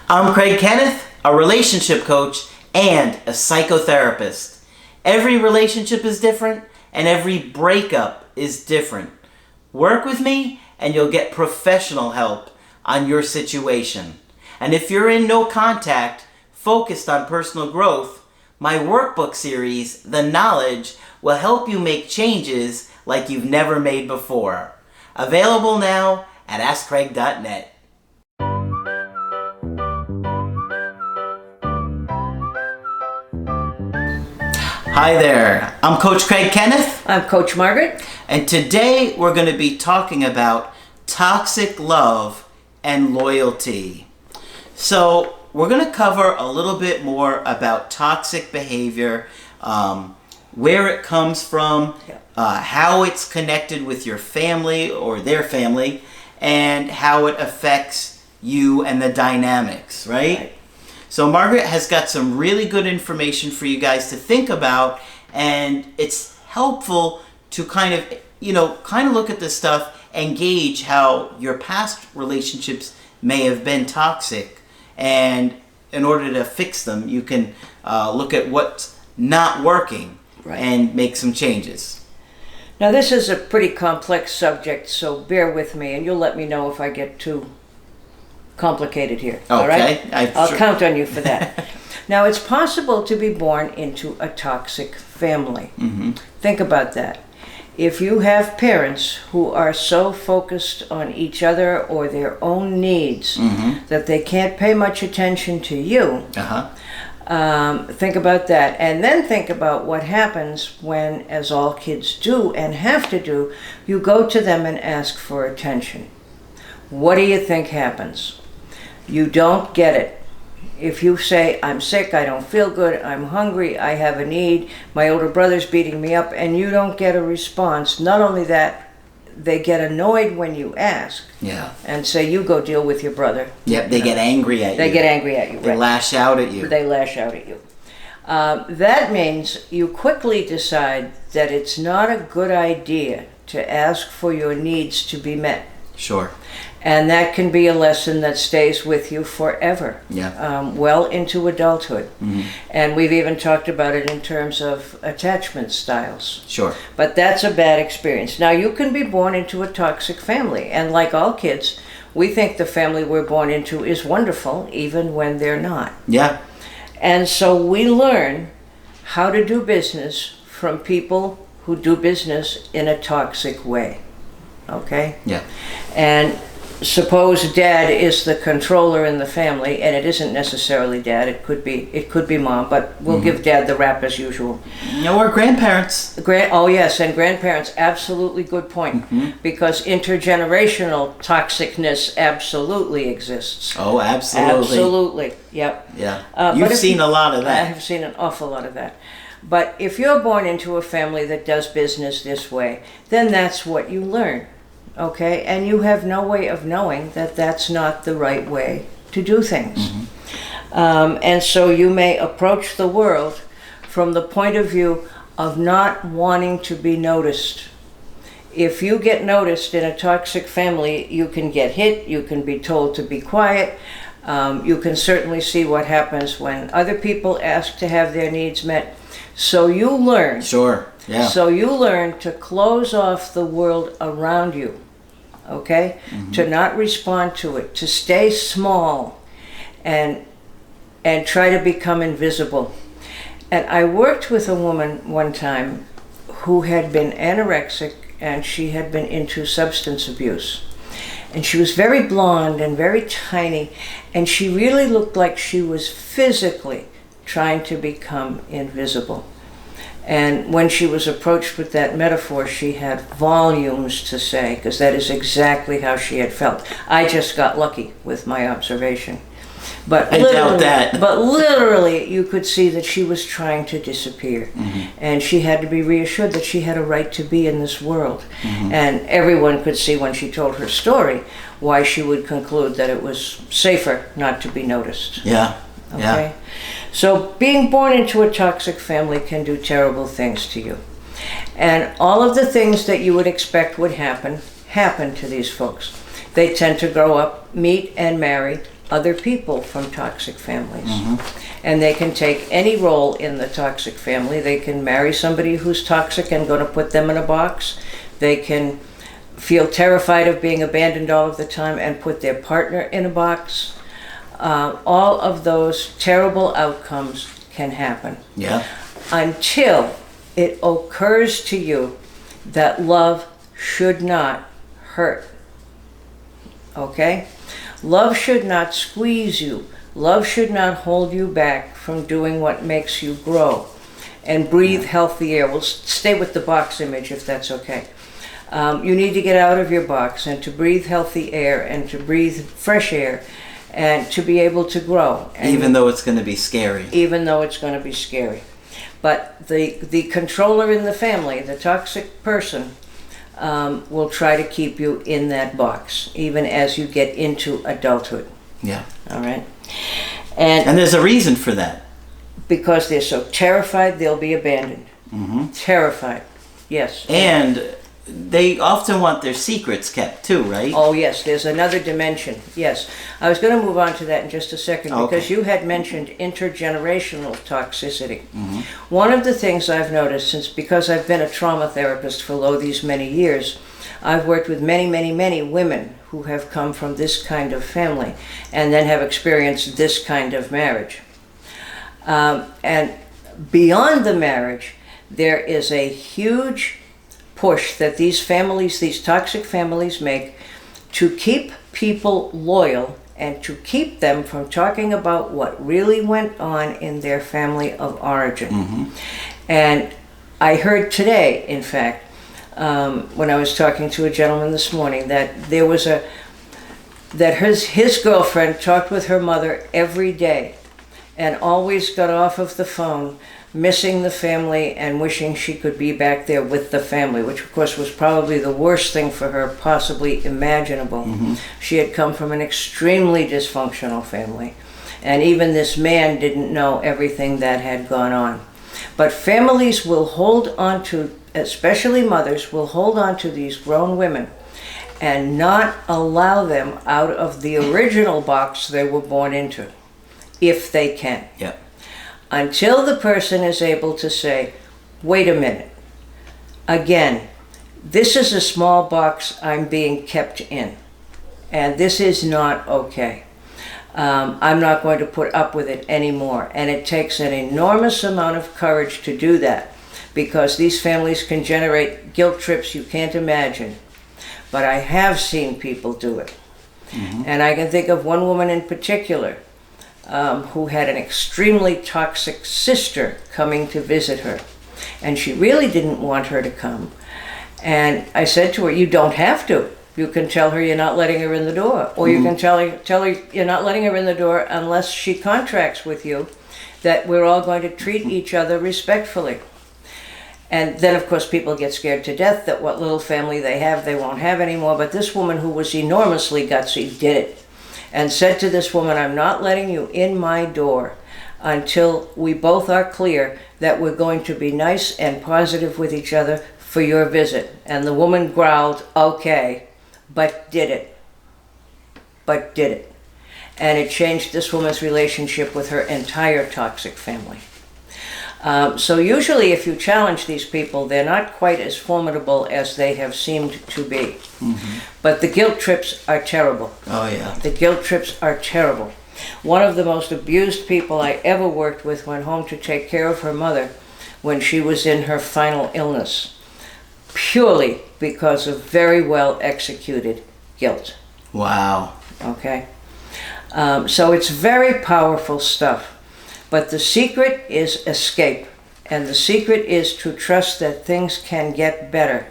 I'm Craig Kenneth, a relationship coach and a psychotherapist. Every relationship is different and every breakup is different. Work with me and you'll get professional help on your situation. And if you're in no contact, focused on personal growth, my workbook series, The Knowledge, will help you make changes like you've never made before. Available now at AskCraig.net. Hi there, I'm Coach Craig Kenneth. I'm Coach Margaret. And today we're going to be talking about toxic love and loyalty. So we're going to cover a little bit more about toxic behavior, where it comes from, how it's connected with your family or their family, and how it affects you and the dynamics, right? So Margaret has got some really good information for you guys to think about, and it's helpful to kind of look at this stuff and gauge how your past relationships may have been toxic. And in order to fix them, you can look at what's not working and make some changes. Now, this is a pretty complex subject, so bear with me, and you'll let me know if I get too complicated here. Okay. All right? I'll count on you for that. Now, it's possible to be born into a toxic family. Mm-hmm. Think about that. If you have parents who are so focused on each other or their own needs that they can't pay much attention to you, think about that. And then think about what happens when, as all kids do and have to do, you go to them and ask for attention. What do you think happens? You don't get it. If you say, I'm sick, I don't feel good, I'm hungry, I have a need, my older brother's beating me up, and you don't get a response, not only that, they get annoyed when you ask and say, you go deal with your brother. Yep, they get angry at you. They get angry at you, They lash out at you. They lash out at you. That means you quickly decide that it's not a good idea to ask for your needs to be met. Sure. And that can be a lesson that stays with you forever, well into adulthood. And we've even talked about it in terms of attachment styles. Sure. But that's a bad experience. Now, you can be born into a toxic family, and like all kids, we think the family we're born into is wonderful, even when they're not. Yeah. And so we learn how to do business from people who do business in a toxic way. Okay? Yeah. And suppose dad is the controller in the family, and it isn't necessarily dad, it could be mom, but we'll give dad the rap as usual. Or grandparents. Oh yes, and grandparents, absolutely good point, because intergenerational toxicness absolutely exists. Oh, absolutely. Absolutely, yep. Yeah. You've seen a lot of that. I have seen an awful lot of that. But if you're born into a family that does business this way, then that's what you learn. Okay, and you have no way of knowing that that's not the right way to do things. And so you may approach the world from the point of view of not wanting to be noticed. If you get noticed in a toxic family, you can get hit, you can be told to be quiet, you can certainly see what happens when other people ask to have their needs met. So you learn. Sure, yeah. So you learn to close off the world around you. Okay? To not respond to it, to stay small and try to become invisible. And I worked with a woman one time who had been anorexic, and she had been into substance abuse. And she was very blonde and very tiny, and she really looked like she was physically trying to become invisible. And when she was approached with that metaphor, she had volumes to say, because that is exactly how she had felt. I just got lucky with my observation. But I doubt that. But literally, you could see that she was trying to disappear. And she had to be reassured that she had a right to be in this world. And everyone could see when she told her story why she would conclude that it was safer not to be noticed. Yeah. Okay? Yeah. So being born into a toxic family can do terrible things to you. And all of the things that you would expect would happen to these folks. They tend to grow up, meet and marry other people from toxic families. And they can take any role in the toxic family. They can marry somebody who's toxic and going to put them in a box. They can feel terrified of being abandoned all of the time and put their partner in a box. All of those terrible outcomes can happen. Yeah. Until it occurs to you that love should not hurt. Okay? Love should not squeeze you. Love should not hold you back from doing what makes you grow. And breathe healthy air. We'll stay with the box image if that's okay. You need to get out of your box and to breathe healthy air and to breathe fresh air and to be able to grow. And even though it's going to be scary. Even though it's going to be scary. But the controller in the family, the toxic person, will try to keep you in that box, even as you get into adulthood. Yeah. All right? And there's a reason for that. Because they're so terrified they'll be abandoned. Terrified. Yes. And they often want their secrets kept too, right? Oh, yes. There's another dimension. Yes. I was going to move on to that in just a second because you had mentioned intergenerational toxicity. One of the things I've noticed, because I've been a trauma therapist for these many years, I've worked with many, many, many women who have come from this kind of family and then have experienced this kind of marriage. And beyond the marriage, there is a huge push that these families, these toxic families make to keep people loyal and to keep them from talking about what really went on in their family of origin. And I heard today, in fact, when I was talking to a gentleman this morning, that there was that his girlfriend talked with her mother every day and always got off of the phone missing the family and wishing she could be back there with the family, which of course was probably the worst thing for her possibly imaginable. She had come from an extremely dysfunctional family, and even this man didn't know everything that had gone on. But families will hold on to, especially mothers, will hold on to these grown women and not allow them out of the original box they were born into, if they can. Yeah. Until the person is able to say, wait a minute, again, this is a small box I'm being kept in, and this is not okay. I'm not going to put up with it anymore. And it takes an enormous amount of courage to do that, because these families can generate guilt trips you can't imagine. But I have seen people do it. And I can think of one woman in particular who had an extremely toxic sister coming to visit her. And she really didn't want her to come. And I said to her, you don't have to. You can tell her you're not letting her in the door. Or you can tell her you're not letting her in the door unless she contracts with you that we're all going to treat each other respectfully. And then, of course, people get scared to death that what little family they have, they won't have anymore. But this woman, who was enormously gutsy, did it. And said to this woman, I'm not letting you in my door until we both are clear that we're going to be nice and positive with each other for your visit. And the woman growled, okay, but did it. But did it. And it changed this woman's relationship with her entire toxic family. So usually if you challenge these people, they're not quite as formidable as they have seemed to be. But the guilt trips are terrible. Oh, yeah. The guilt trips are terrible. One of the most abused people I ever worked with went home to take care of her mother when she was in her final illness, purely because of very well executed guilt. Wow. Okay? So it's very powerful stuff. But the secret is escape. And the secret is to trust that things can get better.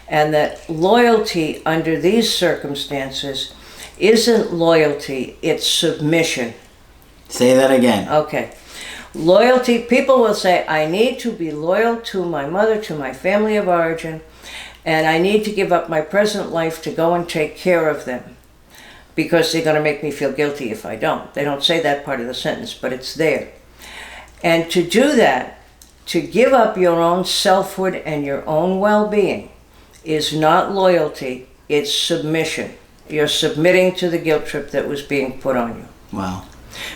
And that loyalty under these circumstances isn't loyalty, it's submission. Say that again. Okay. Loyalty, people will say, I need to be loyal to my mother, to my family of origin, and I need to give up my present life to go and take care of them, because they're going to make me feel guilty if I don't. They don't say that part of the sentence, but it's there. And to do that, to give up your own selfhood and your own well-being, is not loyalty, it's submission. You're submitting to the guilt trip that was being put on you. Wow.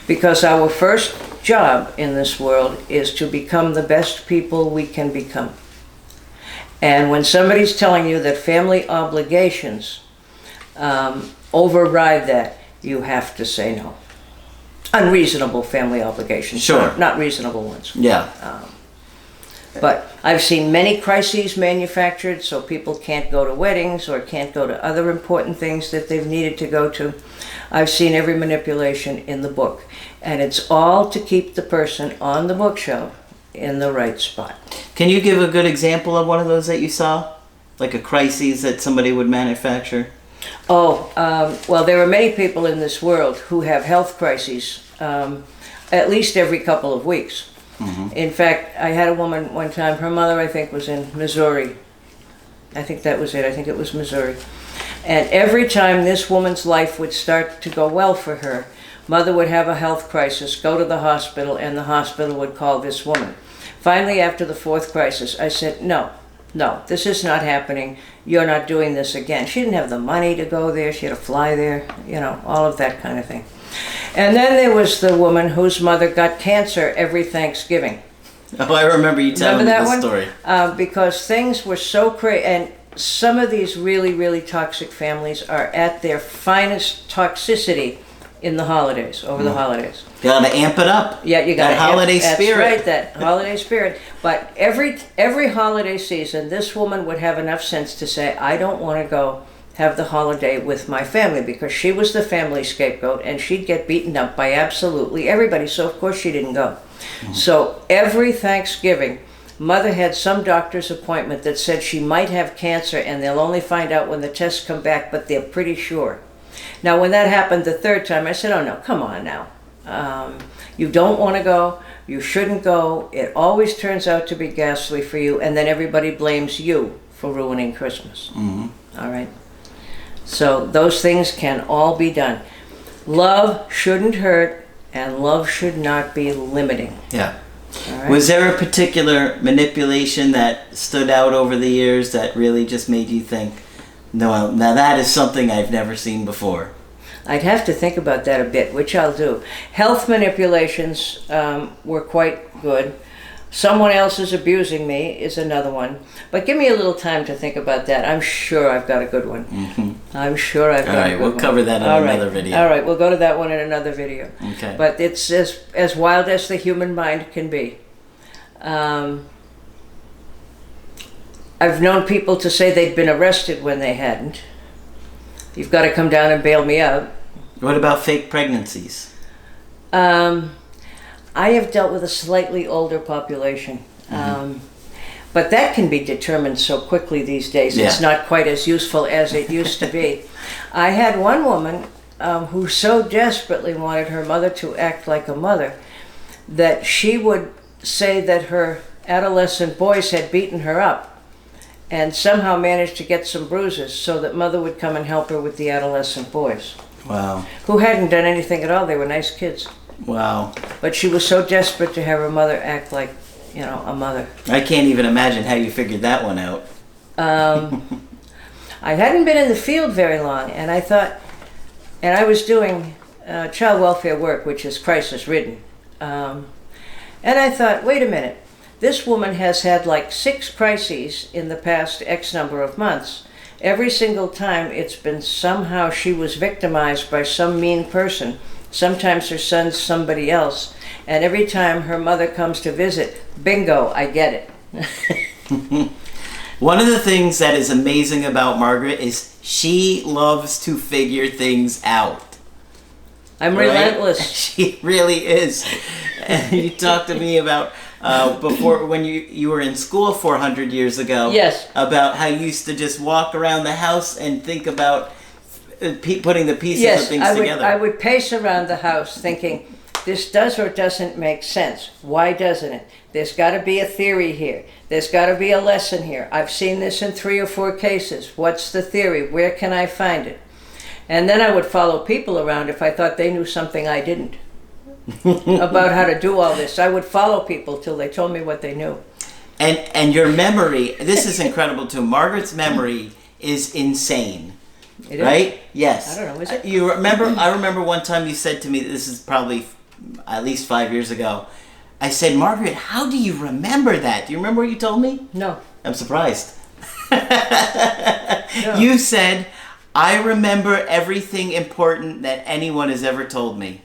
Because our first job in this world is to become the best people we can become. And when somebody's telling you that family obligations override that, you have to say no. Unreasonable family obligations, Sure. not reasonable ones. Yeah. But I've seen many crises manufactured so people can't go to weddings or can't go to other important things that they've needed to go to. I've seen every manipulation in the book. And it's all to keep the person on the bookshelf in the right spot. Can you give a good example of one of those that you saw? Like a crisis that somebody would manufacture? Well, there are many people in this world who have health crises at least every couple of weeks. Mm-hmm. In fact, I had a woman one time, her mother I think was in Missouri. I think that was it, I think it was Missouri. And every time this woman's life would start to go well for her, mother would have a health crisis, go to the hospital, and the hospital would call this woman. Finally, after the fourth crisis, I said, no, this is not happening. You're not doing this again. She didn't have the money to go there. She had to fly there, all of that kind of thing. And then there was the woman whose mother got cancer every Thanksgiving. Oh, I remember you telling me this story. Because things were so crazy, and some of these really, really toxic families are at their finest toxicity in the holidays, over the holidays. You gotta amp it up. Yeah, you got that holiday spirit. That's right, that holiday spirit. But every holiday season, this woman would have enough sense to say, I don't want to go have the holiday with my family, because she was the family scapegoat and she'd get beaten up by absolutely everybody. So of course she didn't go. Mm-hmm. So every Thanksgiving, mother had some doctor's appointment that said she might have cancer and they'll only find out when the tests come back, but they're pretty sure. Now, when that happened the third time, I said, oh no, come on now. You don't want to go. You shouldn't go. It always turns out to be ghastly for you, and then everybody blames you for ruining Christmas. Mm-hmm. All right? So those things can all be done. Love shouldn't hurt, and love should not be limiting. Yeah. All right? Was there a particular manipulation that stood out over the years that really just made you think, no, now that is something I've never seen before? I'd have to think about that a bit, which I'll do. Health manipulations were quite good. Someone else is abusing me is another one. But give me a little time to think about that. I'm sure I've got a good one. Mm-hmm. I'm sure I've got a good one. All right, we'll cover that in another video. All right, we'll go to that one in another video. Okay. But it's as wild as the human mind can be. I've known people to say they'd been arrested when they hadn't. You've got to come down and bail me out. What about fake pregnancies? I have dealt with a slightly older population. Mm-hmm. But that can be determined so quickly these days. Yeah. It's not quite as useful as it used to be. I had one woman who so desperately wanted her mother to act like a mother that she would say that her adolescent boys had beaten her up and somehow managed to get some bruises so that mother would come and help her with the adolescent boys. Wow. Who hadn't done anything at all. They were nice kids. Wow. But she was so desperate to have her mother act like, a mother. I can't even imagine how you figured that one out. I hadn't been in the field very long, and I thought, and I was doing child welfare work, which is crisis ridden. And I thought, wait a minute, this woman has had like 6 crises in the past X number of months. Every single time it's been somehow she was victimized by some mean person. Sometimes her son's somebody else. And every time her mother comes to visit, bingo, I get it. One of the things that is amazing about Margaret is she loves to figure things out. I'm right? relentless. She really is. And you talked to me about before when you were in school 400 years ago. Yes. About how you used to just walk around the house and think about putting the pieces of things together. I would pace around the house thinking, this does or doesn't make sense. Why doesn't it? There's got to be a theory here. There's got to be a lesson here. I've seen this in 3 or 4 cases. What's the theory? Where can I find it? And then I would follow people around if I thought they knew something I didn't about how to do all this. I would follow people till they told me what they knew. And your memory, this is incredible too. Margaret's memory is insane. It is. Right? Yes. I don't know, is it? You remember? I remember one time you said to me, this is probably at least 5 years ago, I said, Margaret, how do you remember that? Do you remember what you told me? No. I'm surprised. No. You said, I remember everything important that anyone has ever told me.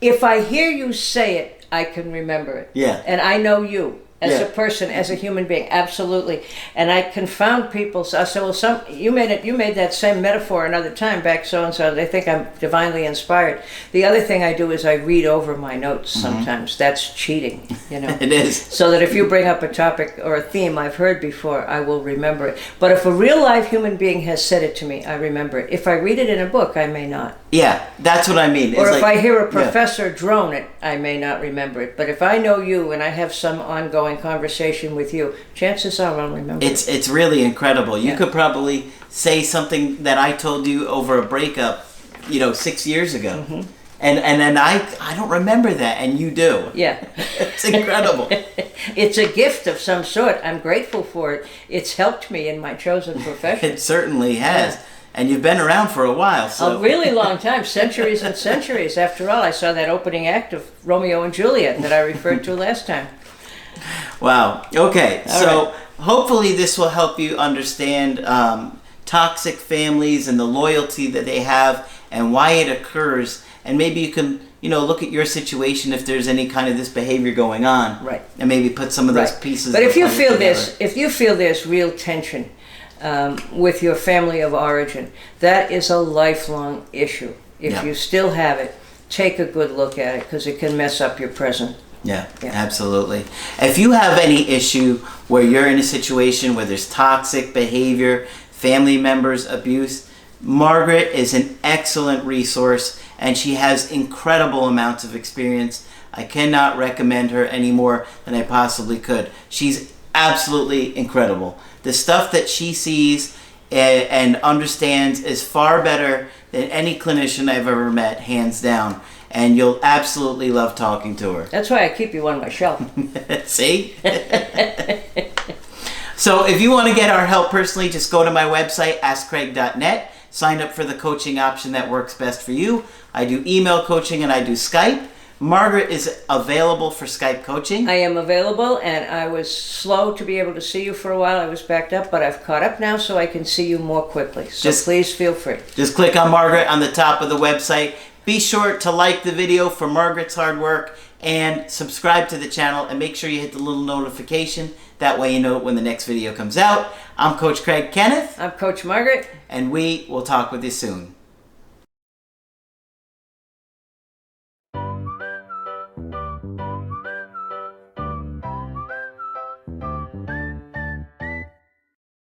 If I hear you say it, I can remember it. Yeah. And I know you as Yeah. a person, as a human being, absolutely. And I confound people. So I say, well, you made that same metaphor another time back so and so. They think I'm divinely inspired. The other thing I do is I read over my notes sometimes. That's cheating, you know. It is. So that if you bring up a topic or a theme I've heard before, I will remember it. But if a real live human being has said it to me, I remember it. If I read it in a book, I may not. Yeah, that's what I mean. Or It's if like- I hear a yeah. professor drone it, I may not remember it. But if I know you and I have some ongoing conversation with you, chances are I'll remember it. It's really incredible. You Yeah. could probably say something that I told you over a breakup, 6 years ago. And then I don't remember that, and you do. Yeah. It's incredible. It's a gift of some sort. I'm grateful for it. It's helped me in my chosen profession. It certainly has. And you've been around for a while, so. A really long time, centuries and centuries. After all, I saw that opening act of Romeo and Juliet that I referred to last time. Wow. Okay. All So right. hopefully this will help you understand toxic families and the loyalty that they have and why it occurs. And maybe you can, look at your situation if there's any kind of this behavior going on. Right. And maybe put some of those Right. pieces. But if you of the feel puzzle this, if you feel there's real tension with your family of origin, that is a lifelong issue. If Yeah. you still have it, take a good look at it because it can mess up your present. Yeah, Yeah. absolutely. If you have any issue where you're in a situation where there's toxic behavior, family members, abuse, Margaret is an excellent resource and she has incredible amounts of experience. I cannot recommend her any more than I possibly could. She's absolutely incredible. The stuff that she sees and understands is far better than any clinician I've ever met, hands down. And you'll absolutely love talking to her. That's why I keep you on my shelf. See? So if you want to get our help personally, just go to my website, askcraig.net. Sign up for the coaching option that works best for you. I do email coaching and I do Skype. Margaret is available for Skype coaching. I am available, and I was slow to be able to see you for a while. I was backed up, but I've caught up now so I can see you more quickly. So please feel free. Just click on Margaret on the top of the website. Be sure to like the video for Margaret's hard work and subscribe to the channel and make sure you hit the little notification. That way you know when the next video comes out. I'm Coach Craig Kenneth. I'm Coach Margaret. And we will talk with you soon.